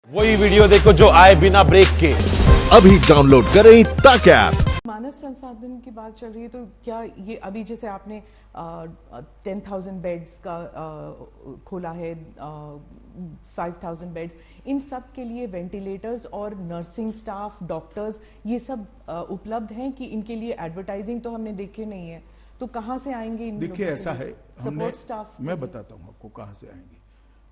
वही वीडियो देखो जो आए बिना ब्रेक के। अभी डाउनलोड करें तक ऐप। मानव संसाधन की बात चल रही है, तो क्या ये अभी जैसे आपने 10,000 बेड्स का खोला है, 5,000 बेड्स, इन सब के लिए वेंटिलेटर्स और नर्सिंग स्टाफ, डॉक्टर्स, ये सब उपलब्ध हैं कि इनके लिए एडवर्टाइजिंग तो हमने देखे नहीं है, तो कहाँ से आएंगे इन देखिए ऐसा है, हमने सपोर्ट स्टाफ? मैं बताता हूँ आपको कहाँ से आएंगे।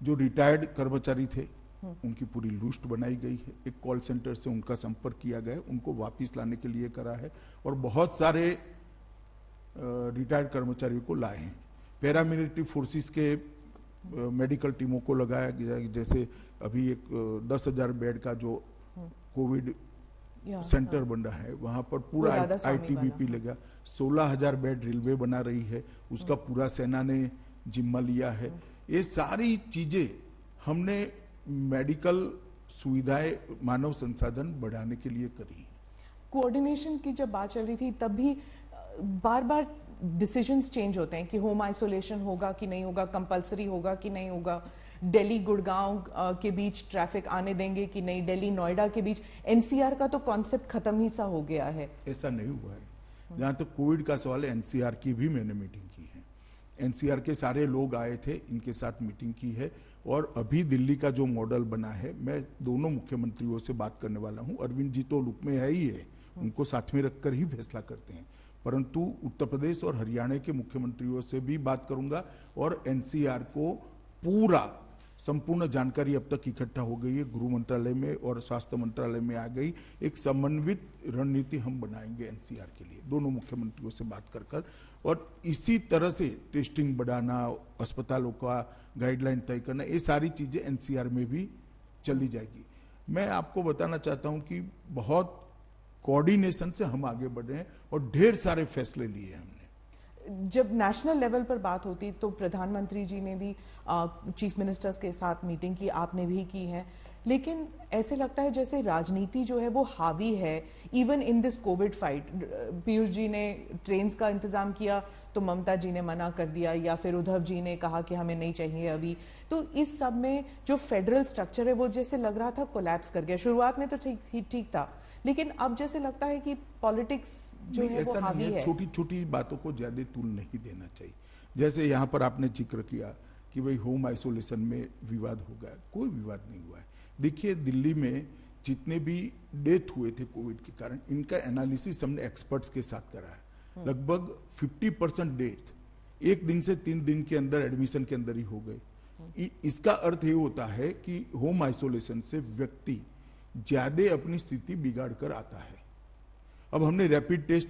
जो रिटायर्ड कर्मचारी थे उनकी पूरी लिस्ट बनाई गई है, एक कॉल सेंटर से उनका संपर्क किया गया, उनको वापस लाने के लिए करा है, और बहुत सारे रिटायर्ड कर्मचारियों को लाए हैं। पैरामिलिट्री फोर्सेस के मेडिकल टीमों को लगाया गया, जैसे अभी एक 10,000 बेड का जो कोविड सेंटर बन रहा है, वहां पर पूरा आईटीबीपी लगा। 16,000 बेड रेलवे बना रही है, उसका पूरा सेना ने जिम्मा लिया है। ये सारी चीजें हमने मेडिकल सुविधाएं, मानव संसाधन बढ़ाने के लिए करी। कोऑर्डिनेशन की जब बात चल रही थी तब भी बार बार डिसीजंस चेंज होते हैं कि होम आइसोलेशन होगा कि नहीं होगा, कंपलसरी होगा कि नहीं होगा, दिल्ली गुड़गांव के बीच ट्रैफिक आने देंगे कि नहीं, दिल्ली नोएडा के बीच। एनसीआर का तो कॉन्सेप्ट खत्म ही सा हो गया है। ऐसा नहीं हुआ है। जहां तक कोविड का सवाल है, एनसीआर की भी मैंने मीटिंग की है, एनसीआर के सारे लोग आए थे, इनके साथ मीटिंग की है। और अभी दिल्ली का जो मॉडल बना है, मैं दोनों मुख्यमंत्रियों से बात करने वाला हूं। अरविंद जी तो लुक में है ही है, उनको साथ में रखकर ही फैसला करते हैं, परंतु उत्तर प्रदेश और हरियाणा के मुख्यमंत्रियों से भी बात करूंगा। और एनसीआर को पूरा संपूर्ण जानकारी अब तक इकट्ठा हो गई है, गृह मंत्रालय में और स्वास्थ्य मंत्रालय में आ गई। एक समन्वित रणनीति हम बनाएंगे एनसीआर के लिए, दोनों मुख्यमंत्रियों से बात कर और इसी तरह से टेस्टिंग बढ़ाना, अस्पतालों का गाइडलाइन तय करना, ये सारी चीजें एनसीआर में भी चली जाएगी। मैं आपको बताना चाहता हूं कि बहुत कोऑर्डिनेशन से हम आगे बढ़ रहे हैं और ढेर सारे फैसले लिए हमने। जब नेशनल लेवल पर बात होती तो प्रधानमंत्री जी ने भी चीफ मिनिस्टर्स के साथ मीटिंग की, आपने भी की है, लेकिन ऐसे लगता है जैसे राजनीति जो है वो हावी है even in this covid fight. Piyush ji ने ट्रेन्स का इंतजाम किया तो ममता जी ने मना कर दिया, या फिर उद्धव जी ने कहा कि हमें नहीं चाहिए अभी। तो इस सब में जो फेडरल स्ट्रक्चर है वो जैसे लग रहा था कोलैप्स कर गया। शुरुआत में तो ठीक था, लेकिन अब जैसे लगता है कि पॉलिटिक्स जो है वो हावी है। छोटी छोटी बातों को ज्यादा तूल नहीं देना चाहिए। जैसे यहाँ पर आपने जिक्र किया कि भाई होम आइसोलेशन में विवाद हो गया, कोई विवाद नहीं हुआ है। देखिए दिल्ली में जितने भी डेथ हुए थे कोविड के कारण, इनका एनालिसिस हमने एक्सपर्ट्स के साथ करा है। लगभग 50% डेथ 1 दिन से 3 दिन के अंदर एडमिशन के अंदर ही हो गए। इसका अर्थ ये होता है कि होम आइसोलेशन से व्यक्ति ज्यादा अपनी स्थिति बिगाड़ कर आता है। अब हमने रैपिड टेस्ट,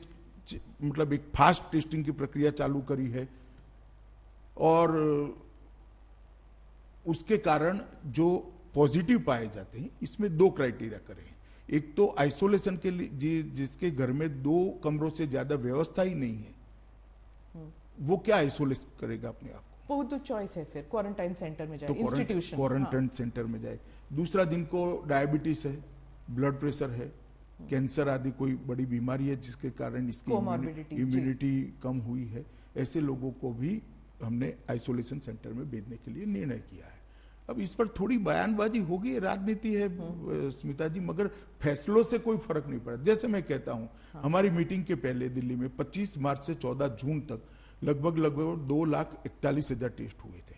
मतलब एक फास्ट टेस्टिंग की प्रक्रिया चालू करी है, और उसके कारण जो पॉजिटिव पाए जाते हैं, इसमें 2 क्राइटेरिया करे हैं। एक तो आइसोलेशन के लिए जिसके घर में 2 कमरों से ज्यादा व्यवस्था ही नहीं है, वो क्या आइसोलेट करेगा अपने आप को? वो तो चॉइस है, फिर क्वारंटाइन सेंटर में जाए, इंस्टीट्यूशन क्वारंटाइन सेंटर में जाए। दूसरा, जिनको डायबिटीज है, ब्लड प्रेशर है, कैंसर आदि कोई बड़ी बीमारी है जिसके कारण इसकी इम्यूनिटी कम हुई है, ऐसे लोगों को भी हमने आइसोलेशन सेंटर में भेजने के लिए निर्णय किया है। अब इस पर थोड़ी बयानबाजी होगी, राजनीति है स्मिता जी, मगर फैसलों से कोई फर्क नहीं पड़ा। जैसे मैं कहता हूं, हमारी मीटिंग के पहले दिल्ली में 25 मार्च से 14 जून तक लगभग 2,41,000 टेस्ट हुए थे,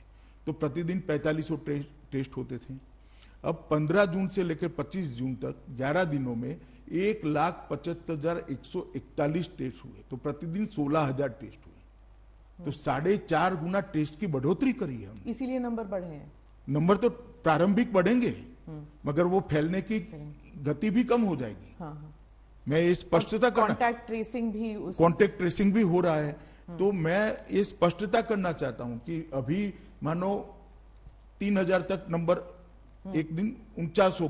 तो प्रतिदिन 4500 टेस्ट होते थे। अब 15 जून से लेकर 25 जून तक 11 दिनों में 1,75,141 टेस्ट हुए, तो प्रतिदिन 16,000 टेस्ट हुए, तो 4.5 गुना टेस्ट की बढ़ोतरी करी है हमने। इसीलिए नंबर बढ़े हैं। नंबर तो प्रारंभिक बढ़ेंगे, मगर वो फैलने की गति भी कम हो जाएगी। मैं ये स्पष्टता करना, कॉन्टेक्ट ट्रेसिंग भी हो रहा है, तो मैं ये स्पष्टता करना चाहता हूं कि अभी मानो 3,000 तक नंबर एक दिन 4900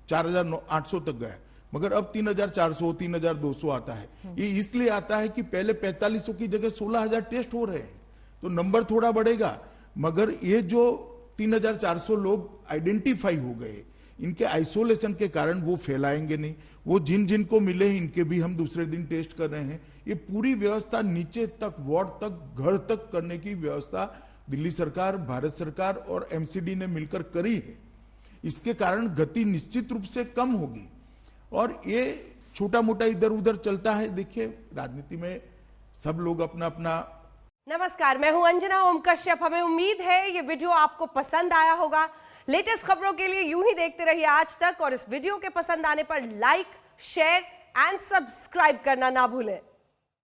4,800 तक गया, मगर अब 3,400 3,200 आता है। ये इसलिए आता है कि पहले 4500 की जगह 16,000 टेस्ट हो रहे हैं, तो नंबर थोड़ा बढ़ेगा, मगर ये जो 3,400 लोग आइडेंटिफाई हो गए, इनके आइसोलेशन के कारण वो फैलाएंगे नहीं। वो जिन जिन को मिले हैं, इनके भी हम दूसरे दिन टेस्ट कर रहे हैं। ये पूरी व्यवस्था नीचे तक, वार्ड तक, घर तक करने की व्यवस्था दिल्ली सरकार, भारत सरकार और एमसीडी ने मिलकर करी है। इसके कारण गति निश्चित रूप से कम होगी और ये छोटा मोटा इधर उधर चलता है। देखिए राजनीति में सब लोग अपना अपना। नमस्कार, मैं हूं अंजना ओम कश्यप। हमें उम्मीद है ये वीडियो आपको पसंद आया होगा। लेटेस्ट खबरों के लिए यूं ही देखते रहिए आज तक और इस वीडियो के पसंद आने पर लाइक, शेयर एंड सब्सक्राइब करना ना भूलें।